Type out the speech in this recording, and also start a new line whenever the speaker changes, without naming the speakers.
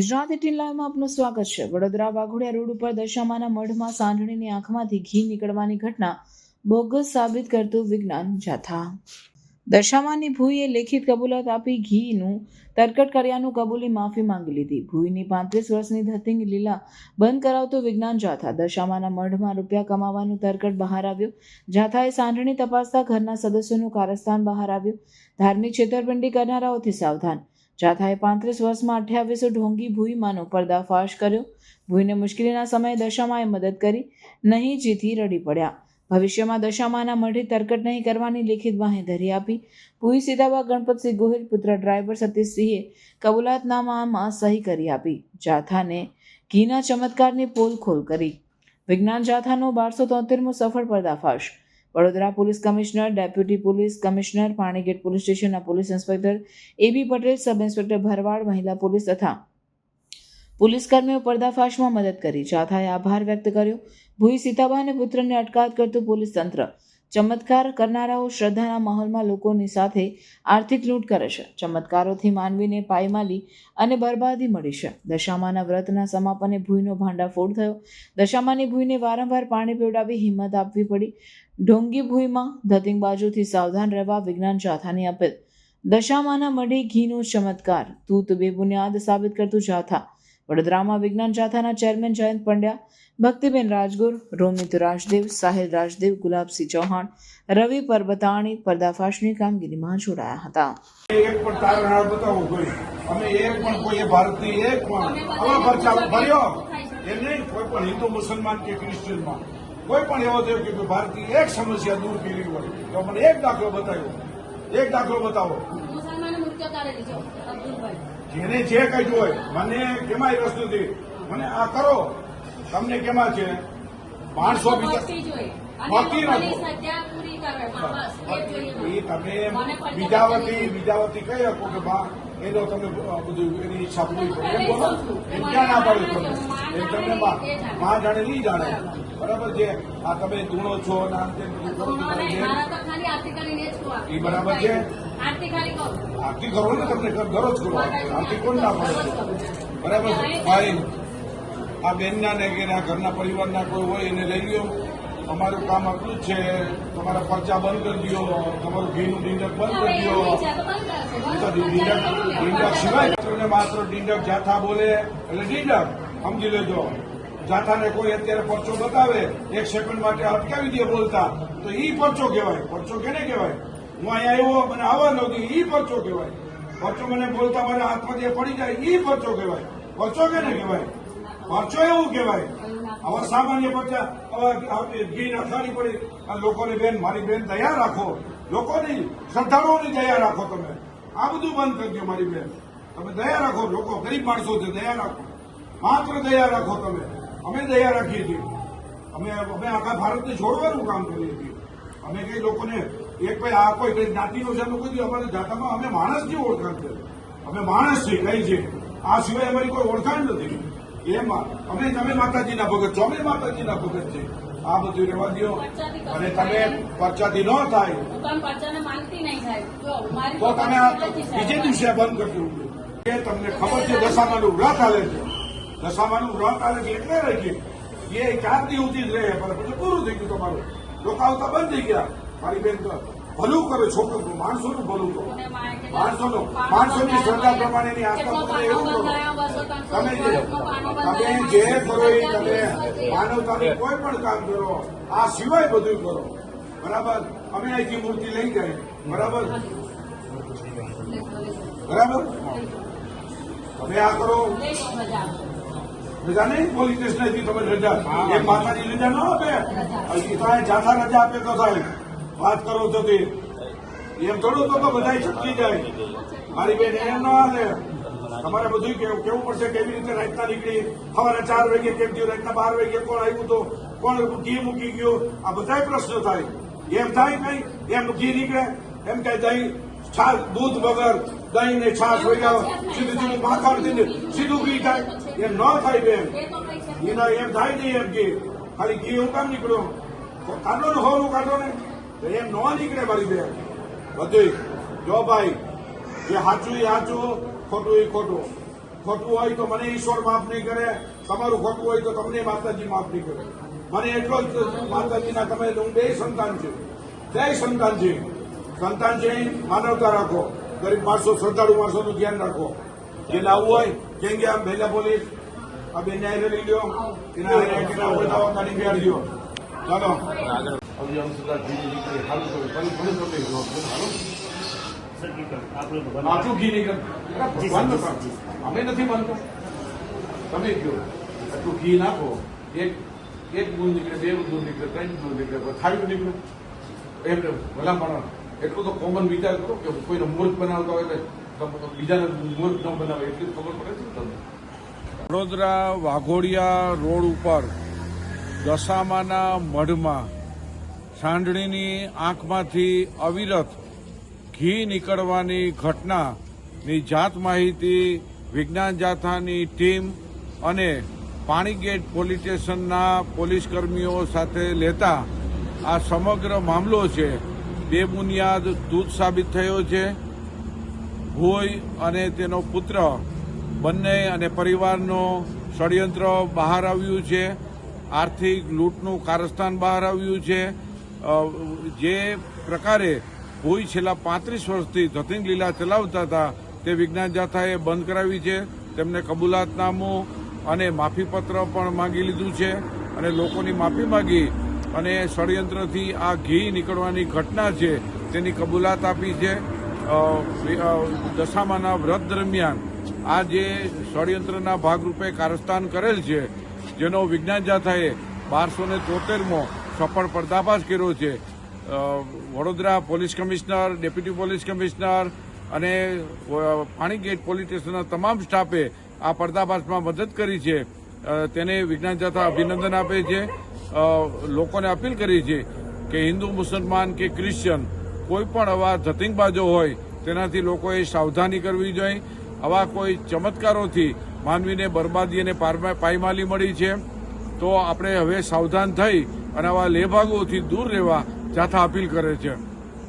ગુજરાત 18 લાઈવમાં આપનું સ્વાગત છે। વડોદરા વાઘોડિયા રોડ ઉપર દશામાના મઢમાં સાંઢણીની આંખમાંથી ઘી નીકળવાની ઘટના બોગસ સાબિત કરતું વિજ્ઞાન જાથા। દશામાની ભૂઈએ લેખિત કબૂલાત આપી ઘીનું તરકટ કર્યાનું કબૂલી માફી માંગી લીધી। ભૂઈની 35 વર્ષની ધતિંગ લીલા બંધ કરાવતું વિજ્ઞાન જાથા। દશામાના મઢમાં રૂપિયા કમાવાનું તરકટ બહાર આવ્યું। જાથાએ સાંઢણી તપાસતા ઘરના સદસ્યોનું કારસ્તાન બહાર આવ્યું। ધાર્મિક છેતરપિંડી કરનારાઓથી સાવધાન। જાથાએ 35 વર્ષમાં 28 ઢોંગી ભૂઈમાનો પર્દાફાશ કર્યો। ભૂઈને મુશ્કેલીના સમયે દશામાએ મદદ કરી, નહીં જીતી રડી પડ્યા। ભવિષ્યમાં દશામાના મઢે તરકટ નહીં કરવાની લેખિત બાંહેધરી આપી। ભૂઈ સીતાબા ગણપતસિંહ ગોહિલ પુત્ર ડ્રાઈવર સતીશસિંહે કબૂલાતનામામાં સહી કરી આપી। જાથાને ઘીના ચમત્કારની પોલ ખોલ કરી। વિજ્ઞાન જાથાનો 1273મો સફળ પર્દાફાશ। Vadodara police commissioner, deputy police commissioner, Panigate police સ્ટેશનના પોલીસ ઇન્સ્પેક્ટર એબી પટેલ, સબ ઇન્સ્પેક્ટર ભરવાડ, મહિલા પોલીસ તથા પોલીસકર્મીઓ પર્દાફાશમાં મદદ કરી। જાથાએ આભાર વ્યક્ત કર્યો। ભૂઈ સીતાબા અને પુત્રને અટકાયત કરતું પોલીસ તંત્ર। ચમત્કાર કરનારાઓ શ્રદ્ધાના માહોલમાં લોકોની સાથે આર્થિક લૂંટ કરે છે। ચમત્કારોથી માનવીને પાયમાલી અને બરબાદી મળી છે। દશામાના વ્રતના સમાપને ભૂઈનો ભાંડાફોડ થયો। દશામાની ભૂઈને વારંવાર પાણી પીવડાવી હિંમત આપવી પડી। ઢોંગી ભૂઈમાં ધતિંગબાજોથી સાવધાન રહેવા વિજ્ઞાન જાથાની અપીલ। દશામાના મઢે ઘીનો ચમત્કાર તૂત બેબુનિયાદ સાબિત કરતું જાથા। વડોદરામાં વિજ્ઞાન જાથાના ચેરમેન જયંત પંડ્યા, ભક્તિબેન રાજગુર, રોમિત રાજદેવ, સાહિલ રાજદેવ, ગુલાબસિંહ ચૌહાણ, રવિ પરબતાણી પર્દાફાશની કામગીરીમાં જોડાયા હતા।
એક પણ તારણ બતાવો કોઈ અમે એક પણ કોઈ ભારતની એક પણ આવા પરચા ભર્યો એમ નહીં। કોઈ પણ હિન્દુ, મુસલમાન કે ક્રિશ્ચિયનમાં કોઈ પણ એવો થયો કે ભારતની એક સમસ્યા દૂર કરી હોય તો મને એક દાખલો બતાવ્યો, એક દાખલો બતાવો। જેને જે કહ્યું હોય મને કેમાં રસ નથી, મને આ કરો, તમને કેમાં છે 500 ભક્તિ રાખો એ તમે બીજાવતી કહી શકો કે બા એનો તમે બધું એની ઈચ્છા પૂરી કરો એમ બોલો, એમ ક્યાં ના પાડ્યું તમે? એમ તમને માં જાણે નહીં જાણે, બરાબર છે? આ તમે ધૂણો છો ના એ બરાબર છે? આરતી કરો ને, તમને કરો જ કરો, આરતી કોણ ના પડે, બરાબર છે ભાઈ? આ બેનના ને કે ઘરના પરિવારના કોઈ હોય એને લઈ લ્યો। અમારું કામ આટલું જ છે, તમારા પરચા બંધ કરી દો, તમારું ઘીનું ડીંડક બંધ કરી દો। ડીંડક સિવાય માત્ર ડીંડક જાથા બોલે એટલે ડીંડક સમજી લેજો। જાથાને કોઈ અત્યારે પરચો બતાવે, 1 સેકન્ડ માટે અટકાવી દે બોલતા, તો ઈ પરચો કહેવાય। પરચો કેને કહેવાય? હું અહીંયા આવ્યો, મને આવવાનો નથી, ઈ પરચો કહેવાય। પરચો મને બોલતા મારા હાથમાંથી પડી જાય, ઈ પરચો કહેવાય। પરચો કેને કહેવાય? પરચો એવું કહેવાય। હવે સામાન્ય પરચા ઘી નખાડી પડી લોકોની બેન, મારી બેન દયા રાખો, લોકોની શ્રદ્ધાળુઓની દયા રાખો। તમે આ બધું બંધ કરજો મારી બેન, તમે દયા રાખો। લોકો ગરીબ માણસો છે, દયા રાખો, માત્ર દયા રાખો તમે। અમે દયા રાખીએ છીએ, અમે આખા ભારતને જોડવાનું કામ કરીએ છીએ। અમે કઈ લોકોને એક ભાઈ આ કોઈ કઈ જ્ઞાતિનો છે કોઈ અમારે જાતામાં અમે માણસની ઓળખાણ છે, અમે માણસ છીએ કઈ છે, આ સિવાય અમારી કોઈ ઓળખાણ નથી। એમાં તમે માતાજીના ભગત છો, અમે માતાજીના ભગત છે। આ બધું રહેવા દો, અને તમે પરચાથી ન થાય તો તમે બીજે દિવસે બંધ કરજો। એ તમને ખબર છે દશામાનું વ્રત હાલે છે, દશામાનું વ્રત હાલે છે એટલે રહી એ 4 દિવસથી જ રહે, પણ પછી પૂરું થઈ ગયું તમારું, લોકો આવતા બંધ થઈ ગયા। મારી બેન ભલું કરો, છોકરો માણસોનું ભલું કરો, માણસોની શ્રદ્ધા પ્રમાણેની આસ્થા તમે એવું કરો। તમે જે કરો એ તમે માનવતાનું કોઈ પણ કામ કરો, આ સિવાય બધું કરો, બરાબર? અમે અહીંથી મૂર્તિ લઈ જાય, બરાબર? તમે આ કરો, રજા નહીં પોલીસ સ્ટેશનથી તમે રજા, એક માતાજી રજા ન આપે, જાથા રજા આપે તો થાય, વાત કરો છો તે એમ થોડું તો બધા છટકી જાય। મારી બેન એમ ન હાલે, તમારે બધું કેવું પડશે કેવી રીતે રાતના નીકળી, સવારે 4 વાગે કેમ થયું, રાતના 12 વાગે કોણ આવ્યું, તો કોણ ઘી મૂકી ગયો, આ બધા પ્રશ્નો થાય। એમ થાય કઈ એમ ઘી નીકળે, એમ કઈ દહીં દૂધ વગર દહીં ને છાશ હોય સીધું માખણ સીધું ઘી થાય, એમ ન થાય બેન, એના એમ થાય નહીં। એમ ઘી ખાલી ઘી હું કામ નીકળ્યો, કાઢો ને હોરું કાઢો ને, એમ ન નીકળે મારી બેન બધું। જો ભાઈ એ સાચું એ સાચું, ખોટું એ ખોટું, ખોટું હોય તો મને ઈશ્વર માફ નહીં કરે, તમારું ખોટું હોય તો તમને માતાજી માફ નહીં કરે. મને એટલો જ માતાજીના તમે હું બે સંતાન છું, જય સંતાન છે. સંતાન છે માનવતા રાખો, ગરીબ માણસો શ્રદ્ધાળુ માણસોનું ધ્યાન રાખો. જે લાવવું હોય કેમ કે આમ ભેલા પોલીસ આ બેન ન્યાય લઈ લ્યો, એના ગાડી બિહાડી દો. ચાલો આટલું ઘી નીકળે ભગવાન અમે નથી માનતા. તમે કહો આટલું ઘી નાખો, એક બૂંદ નીકળે, 2 બૂંદ નીકળે, 3 બૂંદ નીકળે, થાળીઓ નીકળે. એમને ભલા માણસ એટલું તો કોમન વિચાર કરો કે કોઈને મૂર્ખ બનાવતા હોય એટલે બીજાને મૂર્ખ ન બનાવે એટલી ખબર પડે છે તમને. વડોદરા વાઘોડિયા રોડ ઉપર દશામાના મઢમાં સાંઢણીની આંખમાંથી અવિરત ઘી નીકળવાની ઘટનાની જાત માહિતી વિજ્ઞાન જાથાની ટીમ અને પાણીગેટ પોલીસ સ્ટેશનના પોલીસ કર્મીઓ સાથે લેતા આ સમગ્ર મામલો છે બેબુનિયાદ દૂધ સાબિત થયો છે. ભોય અને તેનો પુત્ર બંને અને પરિવારનો ષડયંત્ર બહાર આવ્યું છે. આર્થિક લૂંટનું કારસ્તાન બહાર આવ્યું છે. જે પ્રકારે ભોય છેલ્લા 35 વર્ષથી ધતિંગ લીલા ચલાવતા હતા તે વિજ્ઞાન જાથાએ બંધ કરાવી છે. તેમને કબૂલાતનામું અને માફીપત્ર પણ માંગી લીધું છે અને લોકોની માફી માંગી અને ષડયંત્રથી આ ઘી નીકળવાની ઘટના છે તેની કબૂલાત આપી છે. દશામાના વ્રત દરમિયાન આ જે ષડયંત્રના ભાગરૂપે કારસ્તાન કરેલ છે જેનો વિજ્ઞાન જાથાએ 1273મો સફળ પર્દાફાશ કર્યો છે. Vadodara police commissioner, deputy police commissioner અને પાણીગેટ પોલીસ સ્ટેશનના તમામ સ્ટાફે આ પર્દાફાશમાં મદદ કરી છે. તેને વિજ્ઞાન જાથા અભિનંદન આપે છે. લોકોને અપીલ કરી છે કે હિન્દુ, મુસલમાન કે ક્રિશ્ચિયન કોઈ પણ આવા ધતિંગબાજો હોય તેનાથી લોકોએ સાવધાની કરવી જોઈએ. આવા કોઈ ચમત્કારોથી માનવીને બરબાદી અને પાયમાલી મળી છે તો આપણે હવે સાવધાન થઈ અને આવા લેભાગોથી દૂર રહેવા જાથા અપીલ કરે છે.